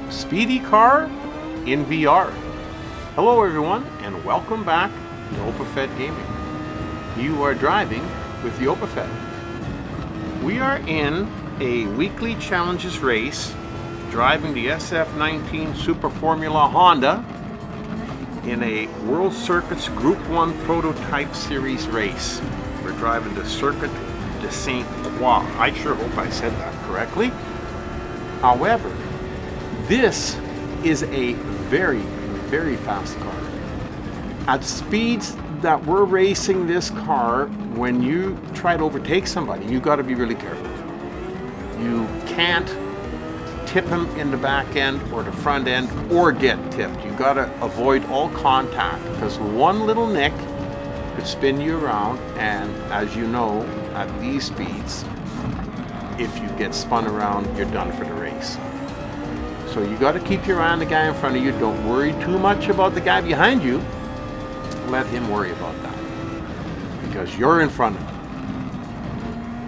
Speedy car in VR. Hello everyone and welcome back to OpaFed Gaming. You are driving with the OpaFed. We are in a weekly challenges race driving the SF19 Super Formula Honda in a World Circuits Group 1 Prototype Series race. We're driving the Circuit de Saint-Croix. I sure hope I said that correctly. However, this is a very, very fast car. At speeds that we're racing this car, when you try to overtake somebody, you got to be really careful. You can't tip him in the back end or the front end or get tipped. You got to avoid all contact because one little nick could spin you around, and as you know, at these speeds, if you get spun around, you're done for the race. So you got to keep your eye on the guy in front of you. Don't worry too much about the guy behind you. Let him worry about that because you're in front of him.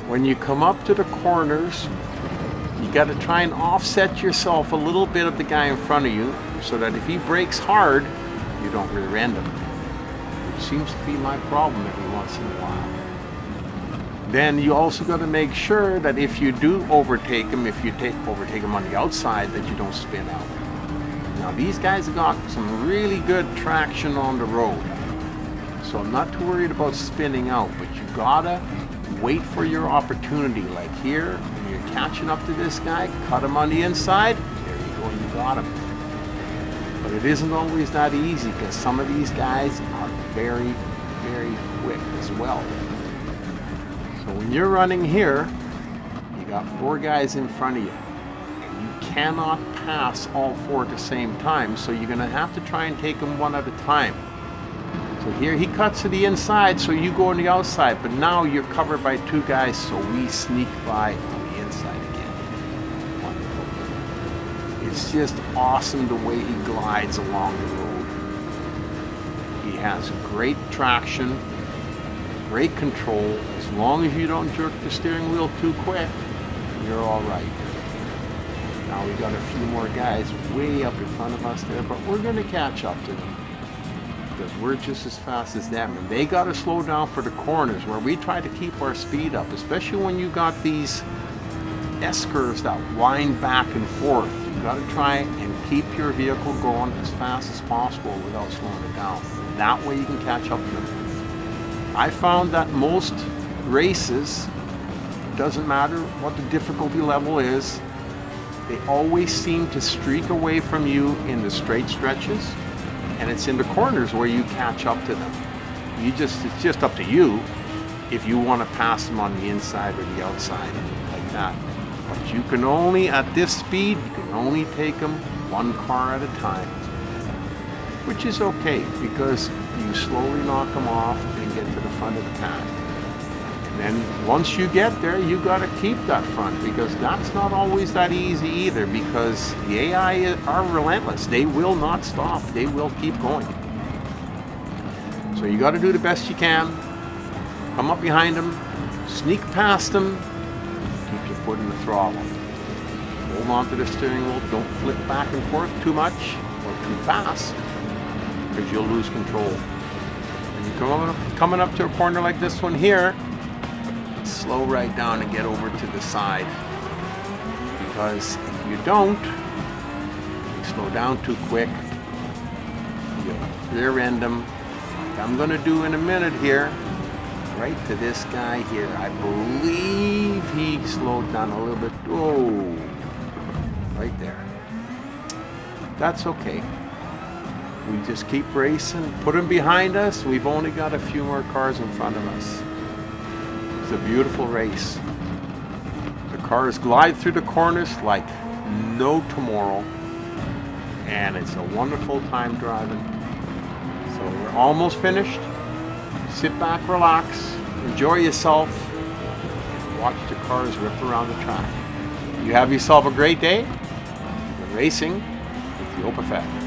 When you come up to the corners, you got to try and offset yourself a little bit of the guy in front of you so that if he brakes hard, you don't rear end him, which seems to be my problem every once in a while. Then you also got to make sure that if you do overtake him, if you overtake him on the outside, that you don't spin out. Now these guys have got some really good traction on the road, so I'm not too worried about spinning out, but you gotta wait for your opportunity. Like here, when you're catching up to this guy, cut him on the inside, there you go, you got him. But it isn't always that easy because some of these guys are very, very quick as well. So when you're running here, you got 4 guys in front of you. And you cannot pass all 4 at the same time, so you're going to have to try and take them one at a time. So here he cuts to the inside, so you go on the outside, but now you're covered by 2 guys, so we sneak by on the inside again. Wonderful. It's just awesome the way he glides along the road. He has great traction, great control. As long as you don't jerk the steering wheel too quick, you're all right. Now we got a few more guys way up in front of us there, but we're going to catch up to them because we're just as fast as them, and they got to slow down for the corners where we try to keep our speed up, especially when you got these S-curves that wind back and forth. You got to try and keep your vehicle going as fast as possible without slowing it down. That way you can catch up to them. I found that most races, doesn't matter what the difficulty level is, they always seem to streak away from you in the straight stretches, and it's in the corners where you catch up to them. It's just up to you if you want to pass them on the inside or the outside like that. But you can only, at this speed, you can only take them 1 car at a time, which is okay because you slowly knock them off and get to the front of the pack. And then once you get there, you got to keep that front because that's not always that easy either because the AI are relentless. They will not stop. They will keep going. So you got to do the best you can. Come up behind them, sneak past them, keep your foot in the throttle. Hold on to the steering wheel. Don't flip back and forth too much or too fast, because you'll lose control. When you're coming up to a corner like this one here, slow right down and get over to the side, because if you don't, you slow down too quick, you'll rear end them, like I'm going to do in a minute here, right to this guy here. I believe he slowed down a little bit. Oh, right there. That's okay. We just keep racing, put them behind us. We've only got a few more cars in front of us. It's a beautiful race. The cars glide through the corners like no tomorrow, and it's a wonderful time driving. So we're almost finished. Sit back, relax, enjoy yourself, and watch the cars rip around the track. You have yourself a great day. You're racing with the OpaFed.